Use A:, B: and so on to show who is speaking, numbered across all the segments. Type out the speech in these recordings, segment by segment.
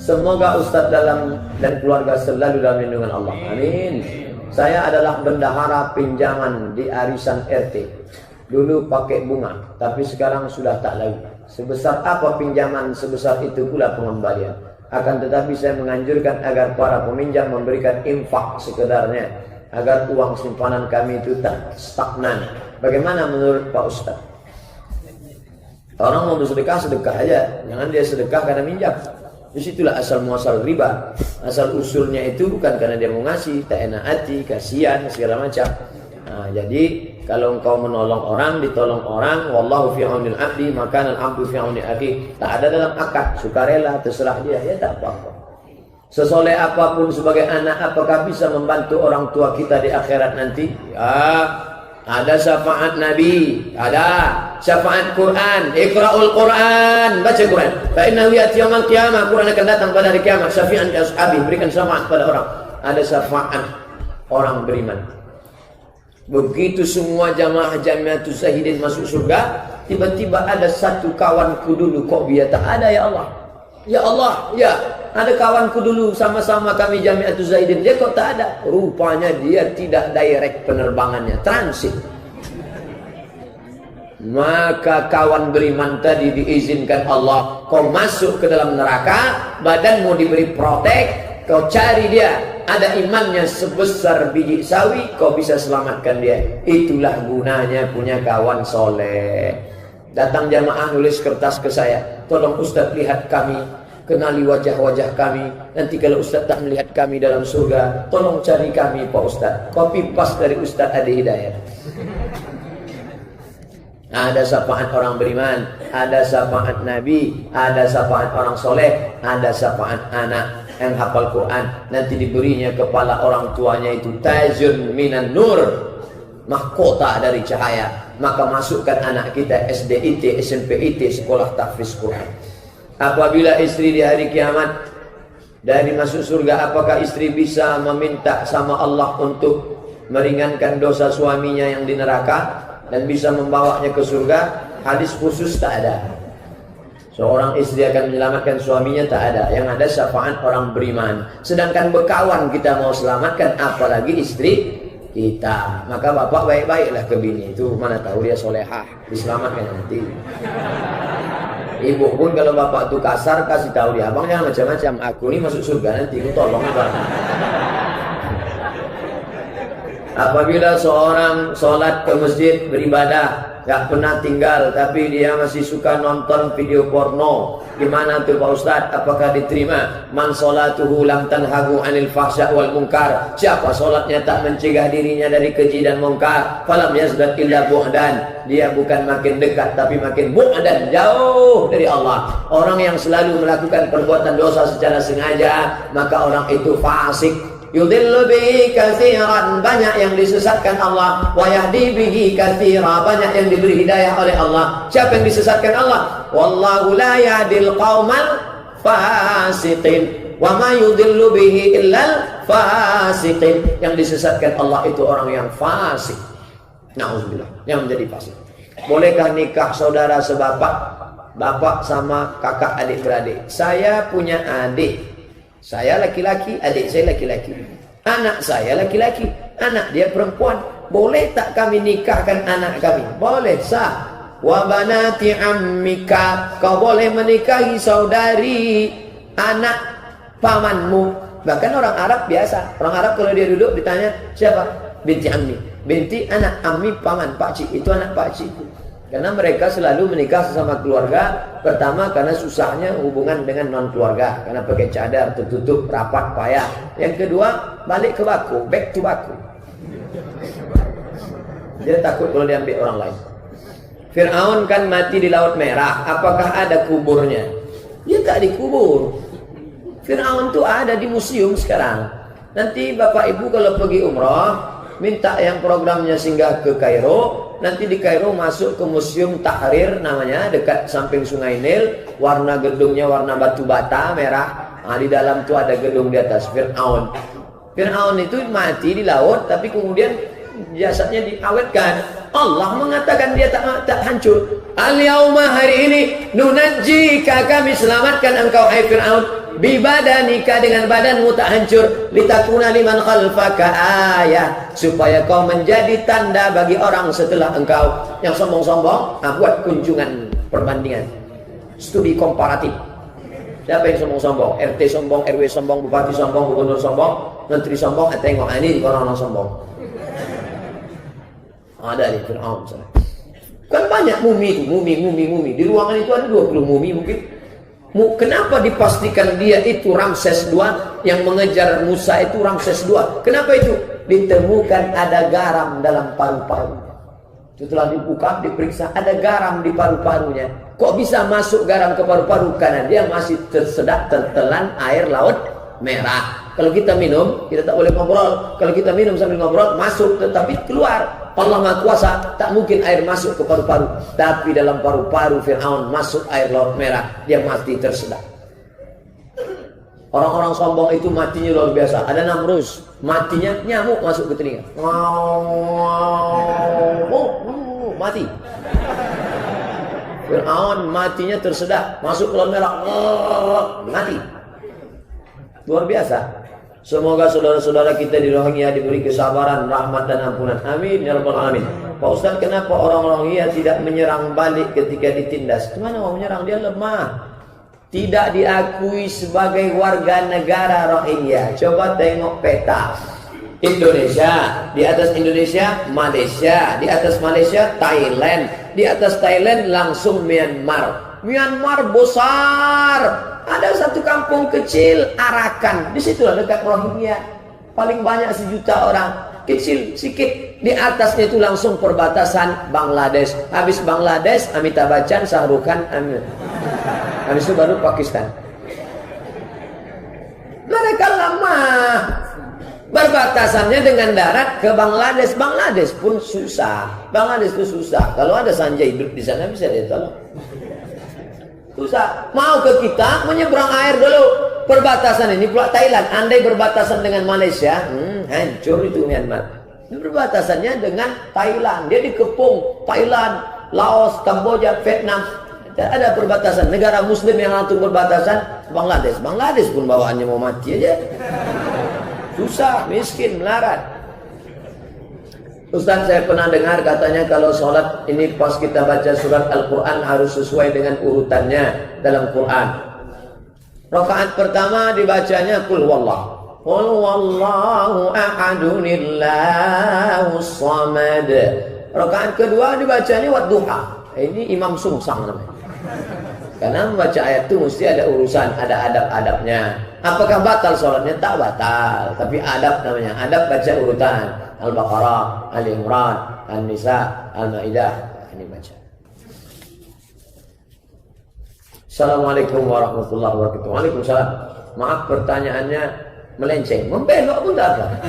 A: Semoga Ustadz dan keluarga selalu dalam lindungan Allah. Amin. Saya adalah bendahara pinjaman di arisan RT. Dulu pakai bunga, tapi sekarang sudah tak lagi. Sebesar apa pinjaman, sebesar itu pula pengembalian. Akan tetapi saya menganjurkan agar para peminjam memberikan infak sekedarnya, agar uang simpanan kami itu tak stagnan. Bagaimana menurut Pak Ustadz? Orang mau bersedekah, sedekah aja. Jangan dia sedekah karena minjam. Disitulah asal muasal riba. Asal usulnya itu bukan karena dia mau ngasih, tak enak hati, kasihan, segala macam. Nah, jadi kalau engkau menolong orang, ditolong orang, wallahu fi aunil abdi, maka al-abdu fi auni akhi. Tak ada dalam akad, sukarela, terserah dia, ya tak apa-apa. Sesoleh apapun sebagai anak, apakah bisa membantu orang tua kita di akhirat nanti? Ya, ada syafaat Nabi, ada syafaat Quran, Iqra'ul Quran, baca Quran. Fa innahu ya'ti yaumil qiyamah, Quran akan datang pada hari kiamat, syafi'an li ashabi, berikan syafaat pada orang. Ada syafaat orang beriman. Begitu semua jamaah Jamiatus Zahidin masuk surga, tiba-tiba ada satu kawanku dulu, kok dia tak ada ya Allah? Ya Allah, ya, ada kawanku dulu sama-sama kami Jamiatus Zahidin, dia kok tak ada? Rupanya dia tidak direct penerbangannya, transit. Maka kawan beriman tadi diizinkan Allah, kau masuk ke dalam neraka, badanmu diberi protek, kau cari dia, ada imannya sebesar biji sawi, kau bisa selamatkan dia. Itulah gunanya punya kawan soleh. Datang jamaah nulis kertas ke saya, tolong Ustadz lihat kami, kenali wajah-wajah kami. Nanti kalau Ustadz tak melihat kami dalam surga, tolong cari kami Pak Ustadz. Copy paste dari Ustadz Adi Hidayat. Ada syafaat orang beriman, ada syafaat Nabi, ada syafaat orang soleh, ada syafaat anak yang hafal Quran. Nanti diberinya kepala orang tuanya itu tajun minan nur, mahkota dari cahaya. Maka masukkan anak kita SDIT, SMPIT, sekolah tahfiz Quran. Apabila istri di hari kiamat dari masuk surga, apakah istri bisa meminta sama Allah untuk meringankan dosa suaminya yang di neraka dan bisa membawanya ke surga? Hadis khusus tak ada. Seorang istri akan menyelamatkan suaminya, tak ada. Yang ada syafaat orang beriman. Sedangkan bekawan kita mau selamatkan, apalagi istri kita. Maka bapak baik-baiklah ke bini itu, mana tahu dia solehah, diselamatkan nanti. Ibu pun kalau bapak itu kasar, kasih tahu dia, abang jangan macam-macam, aku ini masuk surga nanti, aku tolong bang. Apabila seorang sholat ke masjid beribadah, gak pernah tinggal, tapi dia masih suka nonton video porno, gimana tuh Pak Ustadz? Apakah diterima? Man sholatuhu lam tanhagu anil fahsya wal munkar. Siapa sholatnya tak mencegah dirinya dari keji dan munkar, falam yazdad illa bu'dan. Dia bukan makin dekat, tapi makin bu'dan, jauh dari Allah. Orang yang selalu melakukan perbuatan dosa secara sengaja, maka orang itu fasik. Yudhillu bihi katsiran, banyak yang disesatkan Allah. Wa yahdi bihi katsira, banyak yang diberi hidayah oleh Allah. Siapa yang disesatkan Allah? Wallahu la yahdil qaumal fasiqin. Wa ma yudhillu bihi illal fasiqin. Yang disesatkan Allah itu orang yang fasik. Nauzubillah, yang menjadi fasik. Bolehkah nikah saudara sebapak, bapak sama kakak adik beradik? Saya punya adik. Saya laki-laki, adik saya laki-laki. Anak saya laki-laki, anak dia perempuan. Boleh tak kami nikahkan anak kami? Boleh, sah. Wa banati ammika, kau boleh menikahi saudari anak pamanmu. Bahkan orang Arab biasa. Orang Arab kalau dia duduk ditanya, siapa? Binti ammi. Binti anak ammi paman, pakcik. Itu anak pakcik. Karena mereka selalu menikah sesama keluarga. Pertama karena susahnya hubungan dengan non keluarga, karena pakai cadar, tertutup, rapat, payah. Yang kedua, balik ke baku, back to baku. Dia takut kalau diambil orang lain. Fir'aun kan mati di Laut Merah. Apakah ada kuburnya? Dia tak dikubur. Fir'aun tuh ada di museum sekarang. Nanti bapak ibu kalau pergi umrah, minta yang programnya singgah ke Kairo. Nanti di Kairo masuk ke Museum Tahrir namanya, dekat samping Sungai Nil. Warna gedungnya warna batu bata merah. Nah, di dalam tuh ada gedung di atas Fir'aun. Fir'aun itu mati di laut, tapi kemudian jasadnya diawetkan. Allah mengatakan dia tak hancur. Al-yauma, hari ini, nunajjika, kami selamatkan engkau hai Fir'aun, bibadanika dengan badanmu tak hancur, litakuna liman khalfaka ayah, supaya kau menjadi tanda bagi orang setelah engkau. Yang sombong-sombong, buat kunjungan perbandingan, studi komparatif. Siapa yang sombong-sombong? RT sombong, RW sombong, bupati sombong, gubernur sombong, menteri sombong. Tengok ini orang-orang sombong. Ada di Fir'aun. Kan banyak mumi itu, mumi. Di ruangan itu ada 20 mumi mungkin. Kenapa dipastikan dia itu Ramses II, yang mengejar Musa itu Ramses II? Kenapa itu? Ditemukan ada garam dalam paru-paru. Setelah dibuka, diperiksa, ada garam di paru-parunya. Kok bisa masuk garam ke paru-paru? Karena dia masih tersedak tertelan air laut merah. Kalau kita minum, kita tak boleh ngobrol. Kalau kita minum sambil ngobrol, masuk tetapi keluar. Allah Maha Kuasa, tak mungkin air masuk ke paru-paru. Tapi dalam paru-paru Fir'aun masuk air laut merah. Dia mati tersedak. Orang-orang sombong itu matinya luar biasa. Ada Namrus, matinya nyamuk masuk ke telinga. Mati. Fir'aun matinya tersedak, masuk ke laut merah, mati. Luar biasa. Semoga saudara-saudara kita di Rohingya diberi kesabaran, rahmat dan ampunan. Amin ya rabbal alamin. Pak Ustaz, kenapa orang Rohingya tidak menyerang balik ketika ditindas? Gimana mau menyerang? Dia lemah. Tidak diakui sebagai warga negara Rohingya. Coba tengok peta. Indonesia, di atas Indonesia Malaysia, di atas Malaysia Thailand, di atas Thailand langsung Myanmar. Myanmar besar. Ada satu kampung kecil Arakan, di situlah dekat Rohingya. Paling banyak 1 juta orang. Kecil sikit. Di atasnya itu langsung perbatasan Bangladesh. Habis Bangladesh, Amitabh Bachchan, Shah Rukh Khan, habis itu baru Pakistan. Mereka lemah. Berbatasannya dengan darat ke Bangladesh. Bangladesh pun susah. Bangladesh itu susah. Kalau ada Sanjay hidup di sana bisa dia tolong. Susah. Mau ke kita menyeberang air dulu. Perbatasan ini pula Thailand. Andai berbatasan dengan Malaysia, hancur itu Myanmar. Ini berbatasannya dengan Thailand. Dia dikepung Thailand, Laos, Kamboja, Vietnam. Ada perbatasan. Negara Muslim yang langsung berbatasan Bangladesh. Bangladesh pun bawaannya mau mati aja. Susah, miskin, melarat. Ustaz, saya pernah dengar katanya kalau sholat ini pas kita baca surat Al-Quran harus sesuai dengan urutannya dalam Quran. Rakaat pertama dibacanya Qul Wallah. Qul Wallahu ahadunillahus samad. Rakaat kedua dibacanya Wadduha. Ini Imam Sungsang namanya. Karena membaca ayat itu mesti ada urusan, ada adab-adabnya. Apakah batal sholatnya? Tak batal. Tapi adab namanya. Adab baca urutan. Al-Baqarah, Al-Imran, An-Nisa, Al-Ma'idah. Ini baca. Assalamualaikum warahmatullahi wabarakatuh. Waalaikumsalam. Maaf pertanyaannya melenceng. Membelok pun tak ada.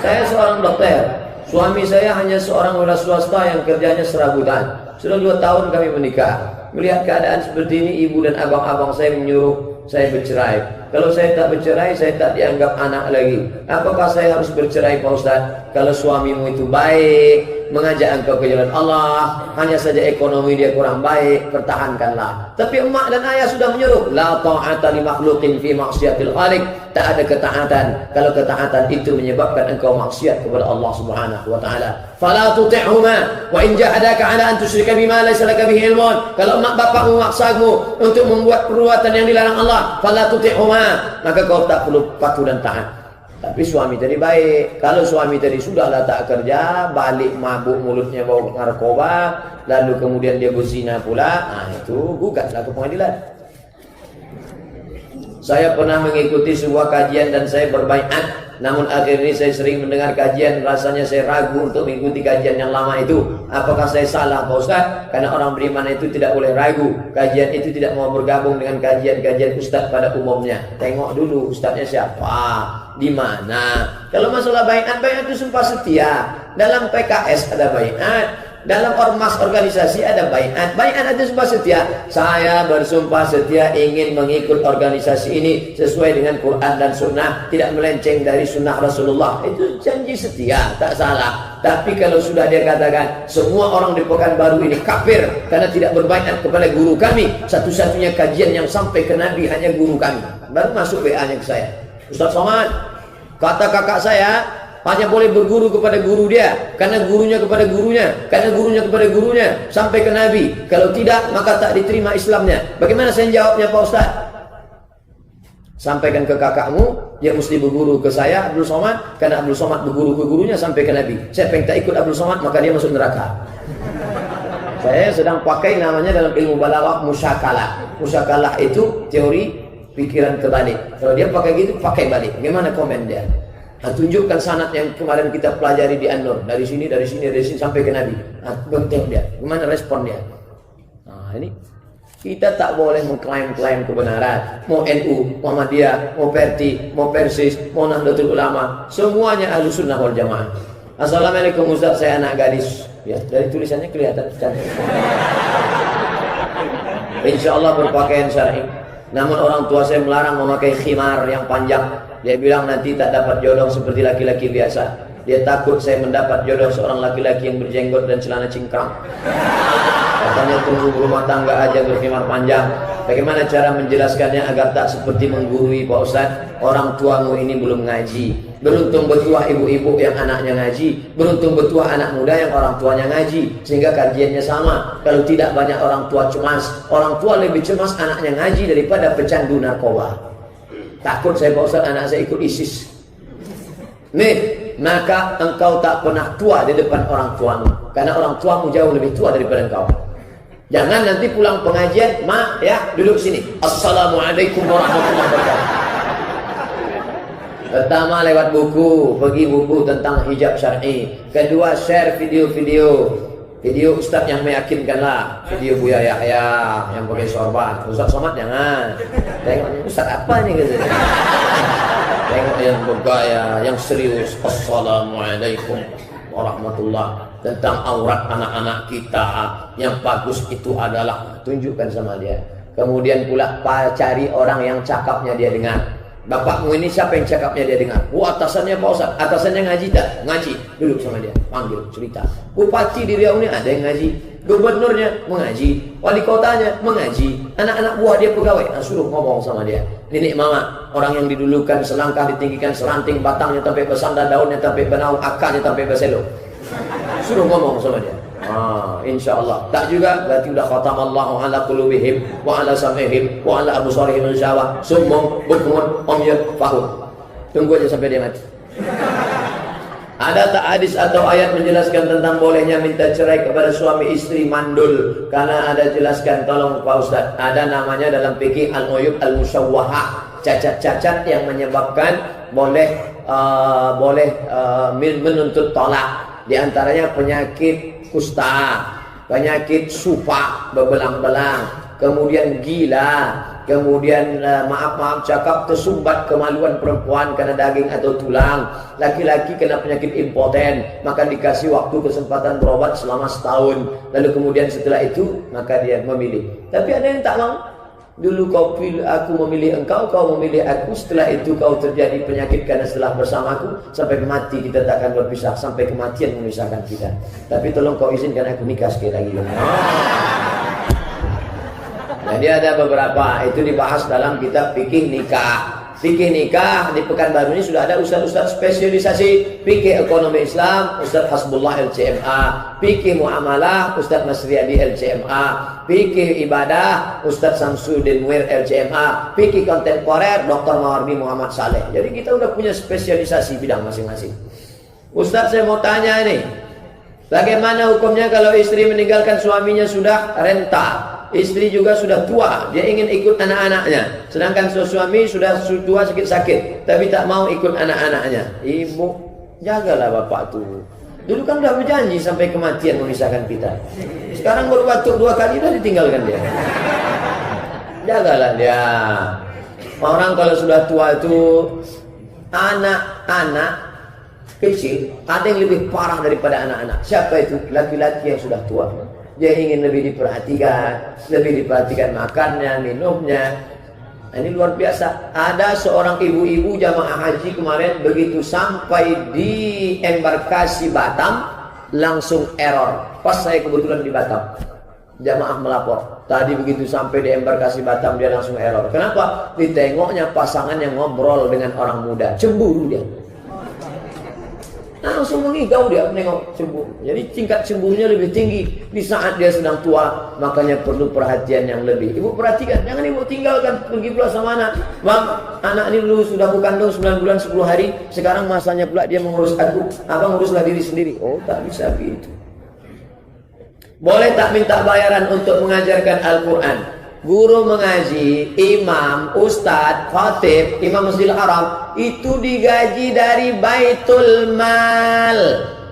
A: Saya seorang dokter. Suami saya hanya seorang wira swasta yang kerjanya serabutan. Sudah 2 tahun kami menikah. Melihat keadaan seperti ini, ibu dan abang-abang saya menyuruh saya bercerai. Kalau saya tak bercerai, saya tak dianggap anak lagi. Apakah saya harus bercerai, Pak Ustaz? Kalau suamimu itu baik, mengajak engkau ke jalan Allah, hanya saja ekonomi dia kurang baik, pertahankanlah. Tapi emak dan ayah sudah menyuruh, la ta'ata li makhluqin fi maksiatil khaliq. Tak ada ketaatan kalau ketaatan itu menyebabkan engkau maksiat kepada Allah Subhanahu wa taala. Fala tuti'huma wa in jahadaka 'ala an tusyrika bima laysa laka bihi ilmun. Kalau mak bapak memaksamu untuk membuat perbuatan yang dilarang Allah, fala tuti'huma, maka kau tak perlu patuh dan taat. Tapi suami tadi baik. Kalau suami tadi sudahlah tak kerja, balik mabuk, mulutnya bau narkoba, lalu kemudian dia berzina pula, itu gugatlah ke pengadilan. Saya pernah mengikuti sebuah kajian dan saya berbaiat. Namun akhir ini saya sering mendengar kajian, rasanya saya ragu untuk mengikuti kajian yang lama itu. Apakah saya salah, Pak Ustaz? Karena orang beriman itu tidak boleh ragu. Kajian itu tidak mau bergabung dengan kajian-kajian Ustaz pada umumnya. Tengok dulu Ustaznya siapa, di mana. Kalau masalah baiat itu sumpah setia. Dalam PKS ada baiat, Dalam ormas organisasi ada baiat. Baiat itu sumpah setia. Saya bersumpah setia ingin mengikut organisasi ini sesuai dengan Quran dan Sunnah, tidak melenceng dari Sunnah Rasulullah. Itu janji setia, tak salah. Tapi kalau sudah dia katakan semua orang di Pekanbaru ini kafir karena tidak berbaiat kepada guru kami, satu-satunya kajian yang sampai ke Nabi hanya guru kami, baru masuk WA-nya ke saya. Ustaz Somad, kata kakak saya hanya boleh berguru kepada guru dia, karena gurunya kepada gurunya, karena gurunya kepada gurunya, sampai ke Nabi. Kalau tidak, maka tak diterima Islamnya. Bagaimana saya jawabnya Pak Ustaz? Sampaikan ke kakakmu, dia mesti berguru ke saya, Abdul Somad, karena Abdul Somad berguru ke gurunya sampai ke Nabi. Siapa yang tak ikut Abdul Somad, maka dia masuk neraka. Saya sedang pakai namanya dalam ilmu balaghah musyakalah. Musyakalah itu teori pikiran kebalik. Kalau dia pakai gitu, pakai balik. Bagaimana komen dia? Nah, tunjukkan sanad yang kemarin kita pelajari di An-Nur. Dari sini sampai ke Nabi. Nah, bentuk dia. Gimana respon dia? Nah, ini kita tak boleh mengklaim-klaim kebenaran. Mau NU, Muhammadiyah, mau Perti, mau Persis, mau Nahdlatul Ulama, semuanya Ahlus Sunnah wal Jamaah. Assalamualaikum Ustaz, saya anak gadis. Ya, dari tulisannya kelihatan cantik. Insyaallah berpakaian syar'i. Namun orang tua saya melarang memakai khimar yang panjang. Dia bilang nanti tak dapat jodoh seperti laki-laki biasa. Dia takut saya mendapat jodoh seorang laki-laki yang berjenggot dan celana cingkrang. Katanya tunggu rumah tangga aja berkhimar panjang. Bagaimana cara menjelaskannya agar tak seperti menggurui Pak Ustaz? Orang tuamu ini belum ngaji. Beruntung bertuah ibu-ibu yang anaknya ngaji. Beruntung bertuah anak muda yang orang tuanya ngaji. Sehingga kajiannya sama. Kalau tidak banyak orang tua cemas. Orang tua lebih cemas anaknya ngaji daripada pecandu narkoba. Takut saya Pak Ustaz anak saya ikut ISIS. Nih, maka engkau tak pernah tua di depan orang tuamu. Karena orang tuamu jauh lebih tua daripada engkau. Jangan nanti pulang pengajian, mak ya duduk sini. Assalamualaikum warahmatullahi wabarakatuh. Pertama lewat buku, pergi buku tentang hijab syar'i. Kedua share video-video Ustaz yang meyakinkan lah. Video Buya Yahya yang pakai sorban. Ustaz Somad jangan. Tengok Ustaz apa nih gitu. Tengok yang bergaya, yang serius. Assalamualaikum warahmatullahi. Tentang aurat anak-anak kita yang bagus itu adalah tunjukkan sama dia. Kemudian pula cari orang yang cakapnya dia dengar. Bapakmu ini siapa yang cakapnya dia dengar? Atasannya Pak Ustaz. Atasannya ngaji tak? Ngaji. Duduk sama dia, panggil, cerita. Bupati di Riau ini ada yang ngaji. Gubernurnya mengaji. Wali kotanya mengaji. Anak-anak buah dia pegawai. Nah, suruh ngomong sama dia. Nenek mama, orang yang didulukan selangkah ditinggikan seranting, batangnya sampai bersandar, daunnya sampai benaung, akarnya sampai berselo. Suruh ngomong sama dia. InsyaAllah. Tak juga berarti udah khatamallahu ala qulubihim wa ala sam'ihim wa ala absarihim insyaAllah. Summum bukmun umyun fahum. Tunggu aja sampai dia mati. Ada tak hadis atau ayat menjelaskan tentang bolehnya minta cerai kepada suami istri mandul? Karena ada jelaskan, tolong Pak Ustaz. Ada namanya dalam fikih al-uyub al-musyawwahah, cacat-cacat yang menyebabkan boleh menuntut tolak. Di antaranya penyakit kusta, penyakit supa berbelang-belang, kemudian gila, kemudian maaf cakap tersumbat kemaluan perempuan karena daging atau tulang, laki-laki kena penyakit impoten, maka dikasih waktu kesempatan berobat selama setahun, lalu kemudian setelah itu maka dia memilih. Tapi ada yang tak mau. Dulu aku memilih engkau, kau memilih aku. Setelah itu kau terjadi penyakit karena setelah bersamaku. Sampai mati kita tak akan berpisah. Sampai kematian memisahkan kita. Tapi tolong kau izinkan aku nikah sekali lagi. Jadi ada beberapa. Itu dibahas dalam kitab fikih nikah. Fikih nikah di Pekanbaru ini sudah ada ustaz-ustaz spesialisasi. Fikih ekonomi Islam, Ustaz Hasbullah LCMA. Fikih muamalah, Ustaz Masriyadi LCMA. Fikih ibadah, Ustaz Samsudin Muir LCMA. Fikih kontemporer, Dr. Mawardi Muhammad Saleh. Jadi kita udah punya spesialisasi bidang masing-masing. Ustaz, saya mau tanya ini, bagaimana hukumnya kalau istri meninggalkan suaminya sudah renta? Istri juga sudah tua, dia ingin ikut anak-anaknya. Sedangkan suami sudah tua sakit-sakit, tapi tak mau ikut anak-anaknya. Ibu, jagalah bapak tuh. Dulu kan udah berjanji sampai kematian memisahkan kita. Sekarang baru batuk 2 kali dah ditinggalkan dia. Jagalah dia. Orang kalau sudah tua itu, anak-anak kecil, ada yang lebih parah daripada anak-anak. Siapa itu? Laki-laki yang sudah tua. Dia ingin lebih diperhatikan makannya, minumnya. Nah, ini luar biasa. Ada seorang ibu-ibu jamaah haji kemarin, begitu sampai di embarkasi Batam, langsung error. Pas saya kebetulan di Batam, jamaah melapor. Tadi begitu sampai di embarkasi Batam, dia langsung error. Kenapa? Ditengoknya pasangan yang ngobrol dengan orang muda. Cemburu dia. Langsung mengigau dia menengok cemburu. Jadi tingkat cemburunya lebih tinggi di saat dia sedang tua. Makanya perlu perhatian yang lebih. Ibu perhatikan, jangan ibu tinggalkan, pergi pula sama anak. Bang, anak ini dulu sudah aku kandung 9 bulan 10 hari. Sekarang masanya pula dia mengurus aku. Abang uruslah diri sendiri. Oh, tak bisa begitu. Boleh tak minta bayaran untuk mengajarkan Al-Quran? Guru mengaji, imam, ustadz, khatib, imam Masjidil Haram itu digaji dari Baitul Mal.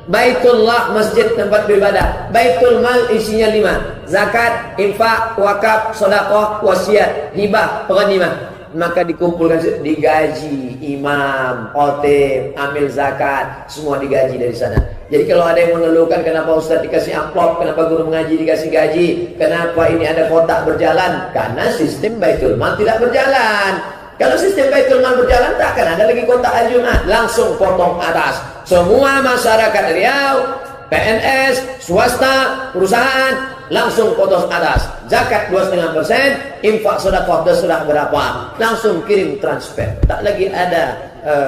A: Baitullah, masjid tempat beribadah. Baitul Mal isinya 5: zakat, infak, wakaf, sedekah, wasiat, hibah, ghanimah. Maka dikumpulkan, digaji imam, khatib, amil zakat, semua digaji dari sana. Jadi kalau ada yang mengeluhkan kenapa ustaz dikasih amplop, kenapa guru mengaji dikasih gaji, kenapa ini ada kotak berjalan, karena sistem Baitul Mal tidak berjalan. Kalau sistem Baitul Mal berjalan, tak akan ada lagi kotak Al-Jumat. Langsung potong atas. Semua masyarakat Riau, PNS, swasta, perusahaan, langsung potong atas. Zakat 2,5%, infak sedekah sudah berapa, langsung kirim transfer. Tak lagi ada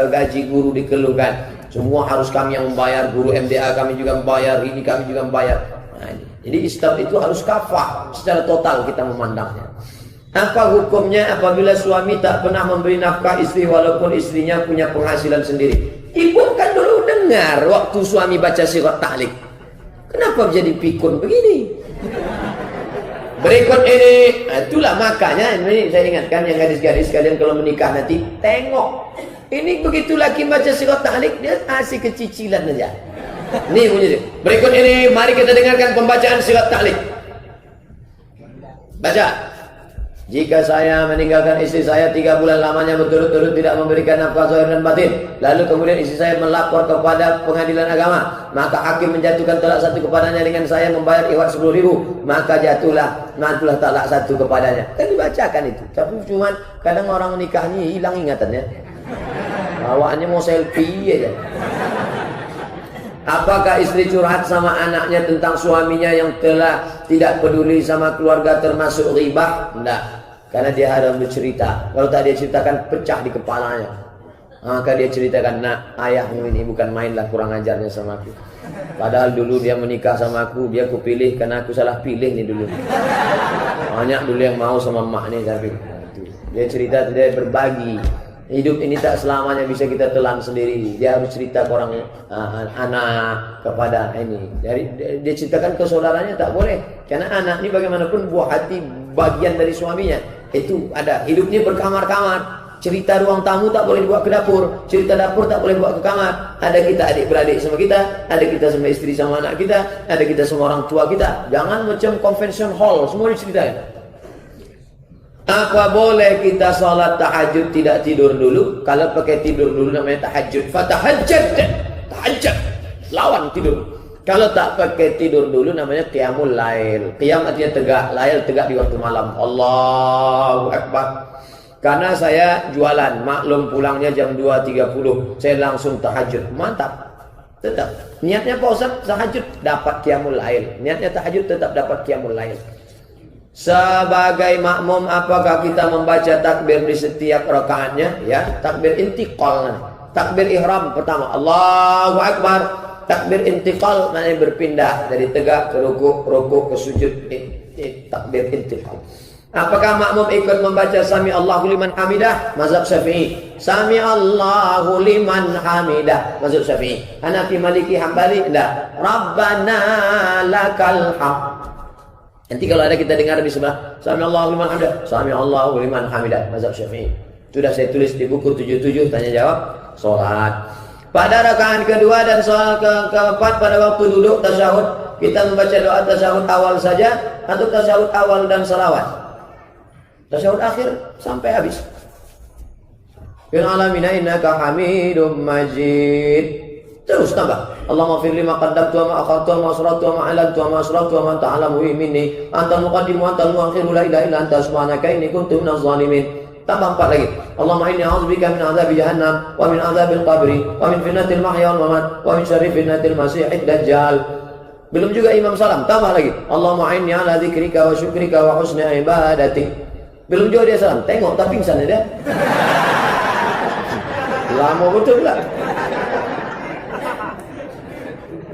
A: gaji guru dikeluhkan. Semua harus kami yang membayar, guru MDA kami juga membayar, ini kami juga membayar. Nah, ini. Jadi Islam itu harus kafah secara total kita memandangnya. Apa hukumnya apabila suami tak pernah memberi nafkah istri walaupun istrinya punya penghasilan sendiri? Ibu kan dulu dengar waktu suami baca surat Tahlik. Kenapa jadi pikun begini? Berikut ini, nah itulah makanya ini saya ingatkan yang gadis-gadis kalian kalau menikah nanti tengok. Ini begitu laki baca surat Tahlik, dia asik kecicilan aja. Nih bunyi dia. Berikut ini mari kita dengarkan pembacaan surat Tahlik. Baca. Jika saya meninggalkan istri saya 3 bulan lamanya berturut-turut tidak memberikan nafkah zahir dan batin, lalu kemudian istri saya melapor kepada pengadilan agama, maka hakim menjatuhkan talak 1 kepadanya dengan saya membayar iwat 10.000, maka jatuhlah talak 1 kepadanya. Kan dibacakan itu. Tapi cuman kadang orang menikah ini hilang ingatannya. Bawaannya mau selfie aja. Apakah istri curhat sama anaknya tentang suaminya yang telah tidak peduli sama keluarga termasuk ghibah? Tidak. Karena dia harus bercerita. Kalau tak dia ceritakan pecah di kepalanya. Maka dia ceritakan, nak, ayahmu ini bukan mainlah kurang ajarnya sama aku. Padahal dulu dia menikah sama aku, dia kupilih karena aku salah pilih nih dulu. Banyak dulu yang mau sama emak nih tapi. Dia cerita, dia berbagi. Hidup ini tak selamanya bisa kita telan sendiri. Dia harus cerita ke orang anak kepada ini. Dia ceritakan ke saudaranya tak boleh. Karena anak ini bagaimanapun buah hati bagian dari suaminya. Itu ada. Hidupnya berkamar-kamar. Cerita ruang tamu tak boleh dibawa ke dapur. Cerita dapur tak boleh dibawa ke kamar. Ada kita adik-beradik sama kita. Ada kita sama istri sama anak kita. Ada kita sama orang tua kita. Jangan macam convention hall. Semua diceritain. Apa boleh kita sholat tahajud tidak tidur dulu? Kalau pakai tidur dulu namanya tahajud. Fatahajjad. Tahajud. Lawan tidur. Kalau tak pakai tidur dulu namanya qiyamul lail. Qiyam artinya tegak. Lail tegak di waktu malam. Allahu Akbar. Karena saya jualan. Maklum pulangnya jam 2.30. Saya langsung tahajud. Mantap. Tetap. Niatnya Pak Ustaz tahajud. Dapat qiyamul lail. Niatnya tahajud tetap dapat qiyamul lail. Sebagai makmum apakah kita membaca takbir di setiap rakaatnya? Ya, takbir intiqal. Takbir ihram pertama Allahu Akbar. Takbir intiqal maknanya berpindah dari tegak ke rukuk ke sujud. Takbir intiqal. Apakah makmum ikut membaca Sami Allahu liman hamidah? Mazhab Syafi'i. Sami Allahu liman hamidah. Mazhab Syafi'i. Hanafi, Maliki, Hambali enggak. Rabbana lakal hamd. Nanti kalau ada kita dengar di sebelah Sami Allahu liman hamidah, Sami Allahu liman hamidah, mazhab Syafi'i. Sudah saya tulis di buku 77 tanya jawab salat. Pada rakaat kedua dan salat keempat pada waktu duduk tasyahud, kita membaca doa tasyahud awal saja atau tasyahud awal dan salawat? Tasyahud akhir sampai habis. Fil alamina innaka Hamidum Majid. Terus tambah. Allahumma fir lima qaddamtu wa ma akhartu wa ma asrartu wa ma a'lantu wa ma asrartu wa ma anta a'lamu minni. Antal muqaddim wa antal muakhiru la ilaha illa anta subhanaka inni kuntu minaz zalimin. Tambah 4 lagi. Allahumma inni a'udzubika min adzabi jahannam wa min adzabil qabri wa min fitnatil mahya wal mamat wa min syarri fitnatil masiihid dajjal. Belum juga Imam Salam, tambah lagi. Allahumma inni ala dzikrika wa syukrika wa husni ibadatik. Belum juga dia salam. Tengok tak pingsan dia. Lama betul pula.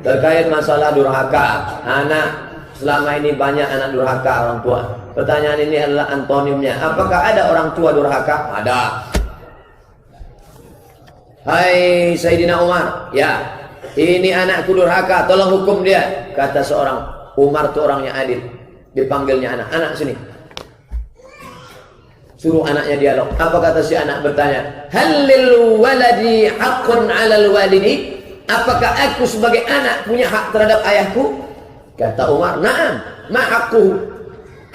A: Terkait masalah durhaka, anak selama ini banyak anak durhaka orang tua. Pertanyaan ini adalah antonimnya. Apakah ada orang tua durhaka? Ada. Hai Sayyidina Umar, ya, ini anakku durhaka, tolong hukum dia. Kata seorang, Umar itu orangnya adil. Dipanggilnya anak, anak sini. Suruh anaknya dialog. Apa kata si anak bertanya? Halil waladi haqqun 'alal walidi? Apakah aku sebagai anak punya hak terhadap ayahku? Kata Umar, na'am, ma haqquhu.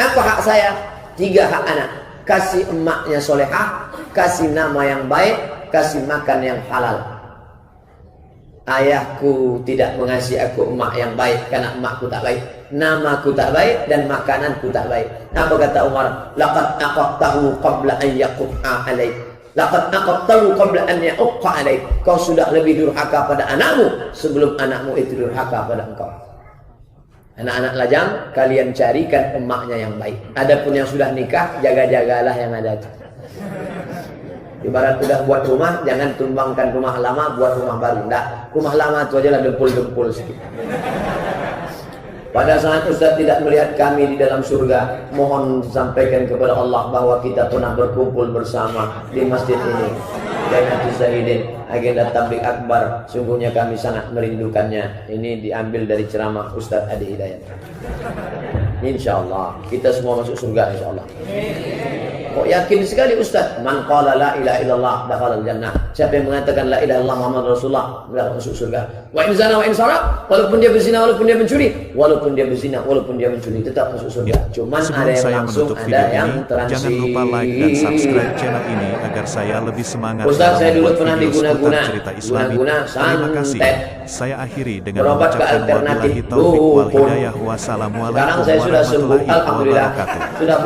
A: Apa hak saya? 3 hak anak. Kasih emaknya solehah, kasih nama yang baik, kasih makan yang halal. Ayahku tidak mengasihi aku emak yang baik karena emakku tak baik, namaku tak baik, dan makananku tak baik. Apa kata Umar? Laqad aqaftahu qabla an yaqqa alaik. Laqad aqaftahu qabla an yaqqa alaik. Kau sudah lebih durhaka pada anakmu sebelum anakmu itu durhaka pada engkau. Anak-anak lajang, kalian carikan emaknya yang baik. Adapun yang sudah nikah, jaga-jagalah yang ada itu. Ibarat udah buat rumah, jangan tumbangkan rumah lama buat rumah baru. Enggak, rumah lama itu aja lah dempul-dempul sedikit. Pada saat Ustaz tidak melihat kami di dalam surga, mohon sampaikan kepada Allah bahwa kita pernah berkumpul bersama di masjid ini. Bainatus Zahidin, agenda tabligh akbar. Sungguhnya kami sangat merindukannya. Ini diambil dari ceramah Ustaz Adi Hidayat. Insyaallah kita semua masuk surga insyaallah. Kok yakin sekali Ustaz? Man qala la ilaha illallah dakhala al-jannah. Siapa yang mengatakan la ilaha illallah Muhammad Rasulullah masuk surga. Wa in zana wa in saraq, walaupun dia berzina, walaupun dia mencuri, walaupun dia berzina, walaupun dia mencuri, tetap masuk surga. Cuman ada yang langsung, ada yang transit.
B: Jangan lupa like dan subscribe channel ini agar saya lebih semangat.
A: Ustaz, saya dulu pernah diguna-guna
B: cerita Islami. Terima kasih. Saya akhiri dengan
A: berobat ke
B: mengucapkan
A: alternatif
B: wabillahi taufiq wal hidayah.
A: sekarang
B: Wassalamualaikum
A: saya sudah sembuh,
B: warahmatullahi
A: alhamdulillah.
B: wabarakatuh.
A: Sudah